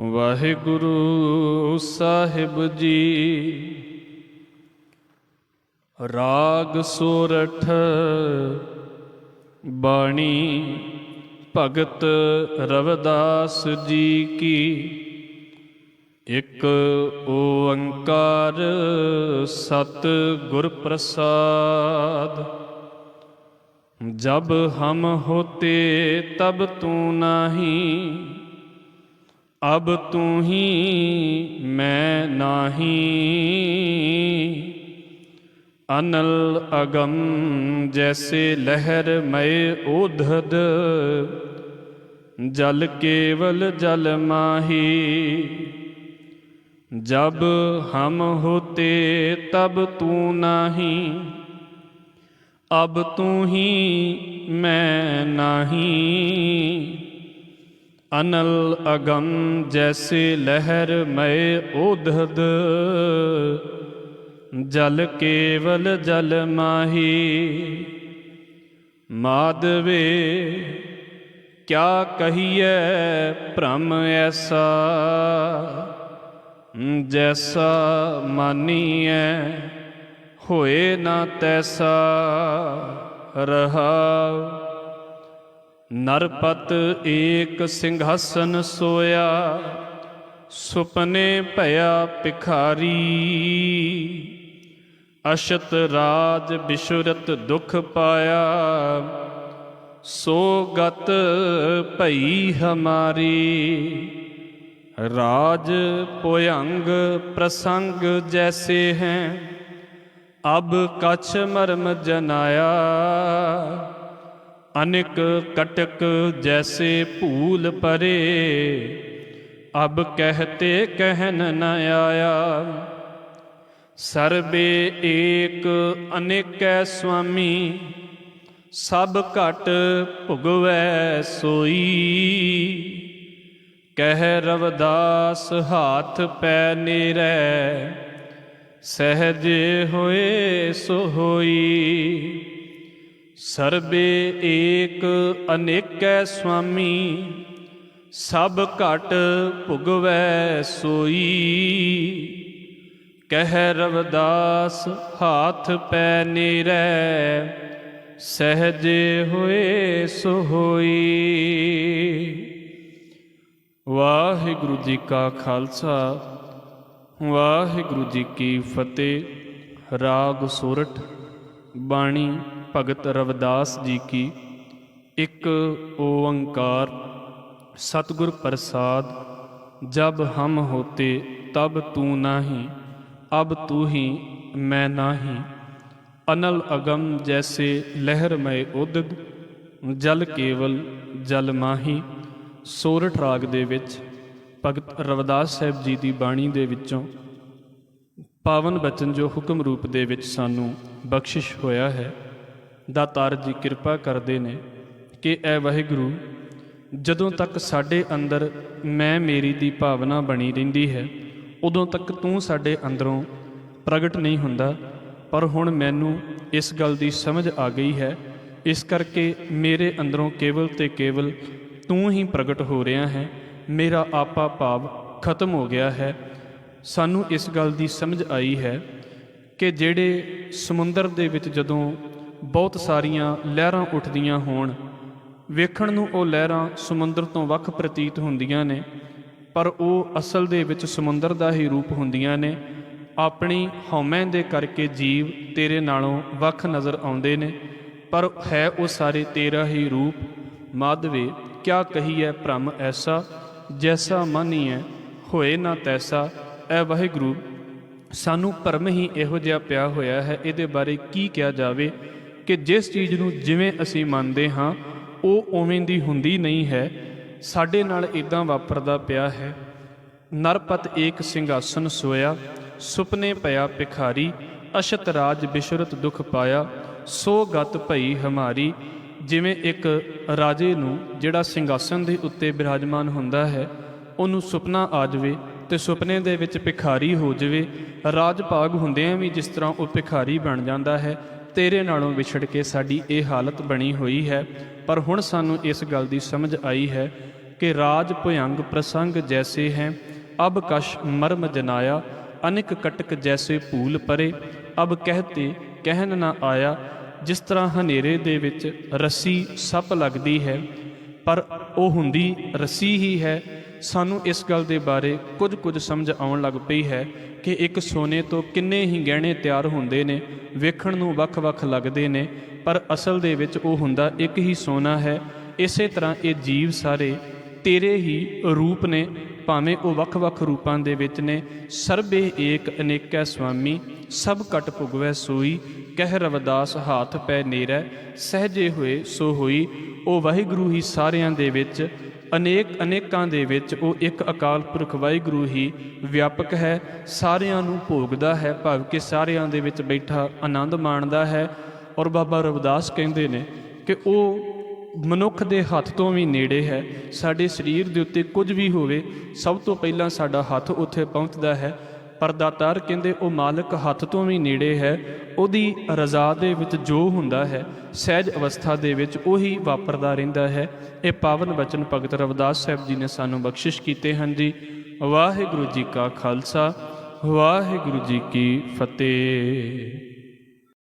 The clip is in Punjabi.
ਵਾਹਿਗੁਰੂ ਸਾਹਿਬ ਜੀ। ਰਾਗ ਸੋਰਠ ਬਾਣੀ ਭਗਤ ਰਵਿਦਾਸ ਜੀ ਕੀ। ਇੱਕ ਓੰਕਾਰ ਸਤ ਗੁਰ प्रसाद। जब हम होते तब तू नाही, अब तू ही मैं नाही। अनल अगम जैसे लहर मय ओधद, जल केवल जल माही। जब हम होते तब तू नाही, अब तू ही मैं नाही। अनल अगम जैसे लहर मय ओधद, जल केवल जल माही। माधवे क्या कहिए भ्रम ऐसा, जैसा मानिए होए ना तैसा। रहाव नरपत एक सिंहासन सोया, सुपने भया भिखारी। अशत राज बिशुरत दुख पाया, सो गत भई हमारी। राज पोयंग प्रसंग जैसे हैं, अब कछ मर्म जनाया। अनिक कटक जैसे भूल परे, अब कहते कहन न आया। सर्बे एक अनेक स्वामी, सब घट भुगवै सोई। कह रविदास हाथ पै नेरै, सहज होए सो होई। सर्बे एक अनेक स्वामी, सब घट भुगवै सोई। कह रविदास हाथ पै नेरै, सहज होए सो होई। वाहिगुरु जी का खालसा, वाहिगुरु जी की फतेह। राग सोरठ बाणी भगत रविदास जी की। एक ओंकार सतगुर प्रसाद। जब हम होते तब तू नाही, अब तू ही मैं नाही। अनल अगम जैसे लहरमय उदद, जल केवल जल माही। सोरठ राग ਦੇ ਵਿੱਚ ਭਗਤ ਰਵਿਦਾਸ ਸਾਹਿਬ ਜੀ ਦੀ ਬਾਣੀ ਦੇ ਵਿੱਚੋਂ ਪਾਵਨ ਬਚਨ ਜੋ ਹੁਕਮ ਰੂਪ ਦੇ ਵਿੱਚ ਸਾਨੂੰ ਬਖਸ਼ਿਸ਼ ਹੋਇਆ ਹੈ, ਦਾਤਾਰ ਜੀ ਕਿਰਪਾ ਕਰਦੇ ਨੇ ਕਿ ਐ ਵਾਹਿਗੁਰੂ, ਜਦੋਂ ਤੱਕ ਸਾਡੇ ਅੰਦਰ ਮੈਂ ਮੇਰੀ ਦੀ ਭਾਵਨਾ ਬਣੀ ਰਹਿੰਦੀ ਹੈ, ਉਦੋਂ ਤੱਕ ਤੂੰ ਸਾਡੇ ਅੰਦਰੋਂ ਪ੍ਰਗਟ ਨਹੀਂ ਹੁੰਦਾ। ਪਰ ਹੁਣ ਮੈਨੂੰ ਇਸ ਗੱਲ ਦੀ ਸਮਝ ਆ ਗਈ ਹੈ, ਇਸ ਕਰਕੇ ਮੇਰੇ ਅੰਦਰੋਂ ਕੇਵਲ ਤੇ ਕੇਵਲ ਤੂੰ ਹੀ ਪ੍ਰਗਟ ਹੋ ਰਿਹਾ ਹੈ। ਮੇਰਾ ਆਪਾ ਭਾਵ ਖਤਮ ਹੋ ਗਿਆ ਹੈ। ਸਾਨੂੰ ਇਸ ਗੱਲ ਦੀ ਸਮਝ ਆਈ ਹੈ ਕਿ ਜਿਹੜੇ ਸਮੁੰਦਰ ਦੇ ਵਿੱਚ ਜਦੋਂ ਬਹੁਤ ਸਾਰੀਆਂ ਲਹਿਰਾਂ ਉੱਠਦੀਆਂ ਹੋਣ, ਵੇਖਣ ਨੂੰ ਉਹ ਲਹਿਰਾਂ ਸਮੁੰਦਰ ਤੋਂ ਵੱਖ ਪ੍ਰਤੀਤ ਹੁੰਦੀਆਂ ਨੇ, ਪਰ ਉਹ ਅਸਲ ਦੇ ਵਿੱਚ ਸਮੁੰਦਰ ਦਾ ਹੀ ਰੂਪ ਹੁੰਦੀਆਂ ਨੇ। ਆਪਣੀ ਹਉਮੈ ਦੇ ਕਰਕੇ ਜੀਵ ਤੇਰੇ ਨਾਲੋਂ ਵੱਖ ਨਜ਼ਰ ਆਉਂਦੇ ਨੇ, ਪਰ ਹੈ ਉਹ ਸਾਰੇ ਤੇਰਾ ਹੀ ਰੂਪ। ਮਾਧਵੇ क्या कहिए भ्रम ऐसा, जैसा मानिए होए ना तैसा। ऐ वाहिगुरू, सानू भरम ही इहो जिहा पिया होया है। इहदे बारे की किया जावे कि जिस चीज़ नूं जिवें असीं मंनदे हां ਉਹ ਉਵੇਂ ਦੀ ਹੁੰਦੀ नहीं है। ਸਾਡੇ ਨਾਲ इदां वापरदा पिया है। नरपत एक सिंघासन सोया, सुपने पया भिखारी। अशत राज बिशुरत दुख पाया, सो गत भई हमारी। ਜਿਵੇਂ ਇੱਕ ਰਾਜੇ ਨੂੰ ਜਿਹੜਾ ਸਿੰਘਾਸਨ ਦੇ ਉੱਤੇ ਬਿਰਾਜਮਾਨ ਹੁੰਦਾ ਹੈ, ਉਹਨੂੰ ਸੁਪਨਾ ਆ ਜਾਵੇ ਅਤੇ ਸੁਪਨੇ ਦੇ ਵਿੱਚ ਭਿਖਾਰੀ ਹੋ ਜਾਵੇ। ਰਾਜ ਭਾਗ ਹੁੰਦਿਆਂ ਵੀ ਜਿਸ ਤਰ੍ਹਾਂ ਉਹ ਭਿਖਾਰੀ ਬਣ ਜਾਂਦਾ ਹੈ, तेरे नालों विछड़ के साड़ी ये हालत बनी हुई है। पर हुण सानू इस गल की समझ आई है कि राज भुयंग प्रसंग जैसे हैं, अब कश मर्म जनाया, अनिक कटक जैसे भूल परे, अब कहते कहन ना आया। जिस तर੍ਹਾਂ ਹਨੇਰੇ ਦੇ ਵਿੱਚ ਰੱਸੀ ਸੱਪ ਲੱਗਦੀ ਹੈ ਪਰ ਉਹ ਹੁੰਦੀ ਰੱਸੀ ਹੀ ਹੈ, ਸਾਨੂੰ ਇਸ ਗੱਲ ਦੇ ਬਾਰੇ ਕੁਝ ਸਮਝ ਆਉਣ ਲੱਗ ਪਈ ਹੈ ਕਿ ਇੱਕ ਸੋਨੇ ਤੋਂ ਕਿੰਨੇ ਹੀ ਗਹਿਣੇ ਤਿਆਰ ਹੁੰਦੇ ਨੇ, ਵੇਖਣ ਨੂੰ ਵੱਖ-ਵੱਖ ਲੱਗਦੇ ਨੇ, ਪਰ ਅਸਲ ਦੇ ਵਿੱਚ ਉਹ ਹੁੰਦਾ ਇੱਕ ਹੀ ਸੋਨਾ ਹੈ। ਇਸੇ ਤਰ੍ਹਾਂ ਇਹ ਜੀਵ ਸਾਰੇ ਤੇਰੇ ਹੀ ਰੂਪ ਨੇ, ਭਾਵੇਂ ਉਹ ਵੱਖ-ਵੱਖ ਰੂਪਾਂ ਦੇ ਵਿੱਚ ਨੇ। ਸਰਬੇ ਏਕ ਅਨੇਕੈ ਸੁਆਮੀ, ਸਭ ਕਟ ਭੁਗਵੈ ਸੋਈ, ਕਹਿ ਰਵਿਦਾਸ ਹਾਥ ਪੈ ਨੇਰੈ, ਸਹਿਜੇ ਹੋਏ ਸੋ ਹੋਈ। ਉਹ ਵਾਹਿਗੁਰੂ ਹੀ ਸਾਰਿਆਂ ਦੇ ਵਿੱਚ, ਅਨੇਕਾਂ ਦੇ ਵਿੱਚ ਉਹ ਇੱਕ ਅਕਾਲ ਪੁਰਖ ਵਾਹਿਗੁਰੂ ਹੀ ਵਿਆਪਕ ਹੈ, ਸਾਰਿਆਂ ਨੂੰ ਭੋਗਦਾ ਹੈ, ਭਾਵ ਕਿ ਸਾਰਿਆਂ ਦੇ ਵਿੱਚ ਬੈਠਾ ਆਨੰਦ ਮਾਣਦਾ ਹੈ। ਔਰ ਬਾਬਾ ਰਵਿਦਾਸ ਕਹਿੰਦੇ ਨੇ ਕਿ ਉਹ ਮਨੁੱਖ ਦੇ ਹੱਥ ਤੋਂ ਵੀ ਨੇੜੇ ਹੈ। ਸਾਡੇ ਸਰੀਰ ਦੇ ਉੱਤੇ ਕੁਝ ਵੀ ਹੋਵੇ, ਸਭ ਤੋਂ ਪਹਿਲਾਂ ਸਾਡਾ ਹੱਥ ਉੱਥੇ ਪਹੁੰਚਦਾ ਹੈ। ਪਰ ਦਾਤਾਰ ਕਹਿੰਦੇ ਉਹ ਮਾਲਕ ਹੱਥ ਤੋਂ ਵੀ ਨੇੜੇ ਹੈ। ਉਹਦੀ ਰਜ਼ਾ ਦੇ ਵਿੱਚ ਜੋ ਹੁੰਦਾ ਹੈ ਸਹਿਜ ਅਵਸਥਾ ਦੇ ਵਿੱਚ ਉਹੀ ਵਾਪਰਦਾ ਰਹਿੰਦਾ ਹੈ। ਇਹ ਪਾਵਨ ਬਚਨ ਭਗਤ ਰਵਿਦਾਸ ਸਾਹਿਬ ਜੀ ਨੇ ਸਾਨੂੰ ਬਖਸ਼ਿਸ਼ ਕੀਤੇ ਹਨ ਜੀ। ਵਾਹਿਗੁਰੂ ਜੀ ਕਾ ਖਾਲਸਾ, ਵਾਹਿਗੁਰੂ ਜੀ ਕੀ ਫਤਿਹ।